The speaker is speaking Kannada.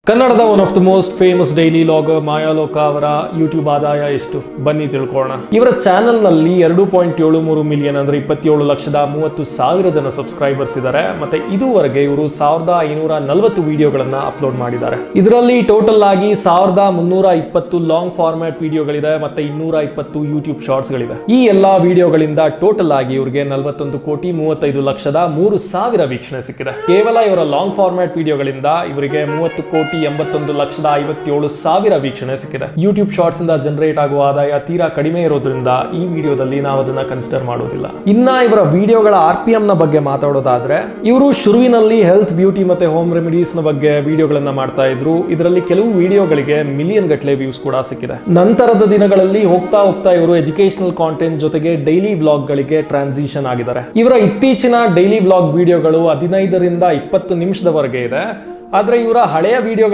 ಕನ್ನಡದ one of the most famous daily vlogger Mayaloka ಅವರ ಯೂಟ್ಯೂಬ್ ಆದಾಯ ಎಷ್ಟು ಬನ್ನಿ ತಿಳ್ಕೊಳ್ಳೋಣ. ಇವರ ಚಾನೆಲ್ ನಲ್ಲಿ 2.73 ಮಿಲಿಯನ್ ಅಂದ್ರೆ 27,30,000 ಜನ ಸಬ್ಸ್ಕ್ರೈಬರ್ಸ್ ಇದ್ದಾರೆ. ಮತ್ತೆ ಇದುವರೆಗೆ ಇವರು 1540 ವಿಡಿಯೋಗಳನ್ನ ಅಪ್ಲೋಡ್ ಮಾಡಿದ್ದಾರೆ. ಇದರಲ್ಲಿ ಟೋಟಲ್ ಆಗಿ 1320 ಲಾಂಗ್ ಫಾರ್ಮ್ಯಾಟ್ ವಿಡಿಯೋಗಳಿದೆ ಮತ್ತೆ 220 ಯೂಟ್ಯೂಬ್ ಶಾರ್ಟ್ಸ್ ಗಳಿದೆ. ಈ ಎಲ್ಲಾ ವಿಡಿಯೋಗಳಿಂದ ಟೋಟಲ್ ಆಗಿ ಇವರಿಗೆ 41,35,03,000 ವೀಕ್ಷಣೆ ಸಿಕ್ಕಿದೆ. ಕೇವಲ ಇವರ ಲಾಂಗ್ ಫಾರ್ಮ್ಯಾಟ್ ವಿಡಿಯೋಗಳಿಂದ ಇವರಿಗೆ 30,81,57,000 ವೀಕ್ಷಣೆ ಸಿಕ್ಕಿದೆ. ಯೂಟ್ಯೂಬ್ ಶಾರ್ಟ್ಸ್ ಇಂದ ಜನರೇಟ್ ಆಗುವ ಆದಾಯ ತೀರಾ ಕಡಿಮೆ ಇರೋದ್ರಿಂದ ಈ ವಿಡಿಯೋದಲ್ಲಿ ನಾವು ಅದನ್ನ ಕನ್ಸಿಡರ್ ಮಾಡೋದಿಲ್ಲ. ಇನ್ನ ಇವರ ವಿಡಿಯೋಗಳ RPM ನ ಬಗ್ಗೆ ಮಾತಾಡೋದಾದ್ರೆ, ಇವರು ಶುರುವಿನಲ್ಲಿ ಹೆಲ್ತ್, ಬ್ಯೂಟಿ ಮತ್ತೆ ಹೋಮ್ ರೆಮಿಡೀಸ್ ನ ಬಗ್ಗೆ ವಿಡಿಯೋಗಳನ್ನ ಮಾಡ್ತಾ ಇದ್ರು. ಇದರಲ್ಲಿ ಕೆಲವು ವಿಡಿಯೋಗಳಿಗೆ ಮಿಲಿಯನ್ ಗಟ್ಟಲೆ ವ್ಯೂಸ್ ಕೂಡ ಸಿಕ್ಕಿದೆ. ನಂತರದ ದಿನಗಳಲ್ಲಿ ಹೋಗ್ತಾ ಹೋಗ್ತಾ ಇವರು ಎಜುಕೇಶನಲ್ ಕಾಂಟೆಂಟ್ ಜೊತೆಗೆ ಡೈಲಿ ವ್ಲಾಗ್ ಗಳಿಗೆ ಟ್ರಾನ್ಸಿಷನ್ ಆಗಿದ್ದಾರೆ. ಇವರ ಇತ್ತೀಚಿನ ಡೈಲಿ ವ್ಲಾಗ್ ವಿಡಿಯೋಗಳು 15 ರಿಂದ 20 ನಿಮಿಷದವರೆಗೆ ಇದೆ. ಆದ್ರೆ ಇವರ ಹಳೆಯ ವಿಡಿಯೋಗಳು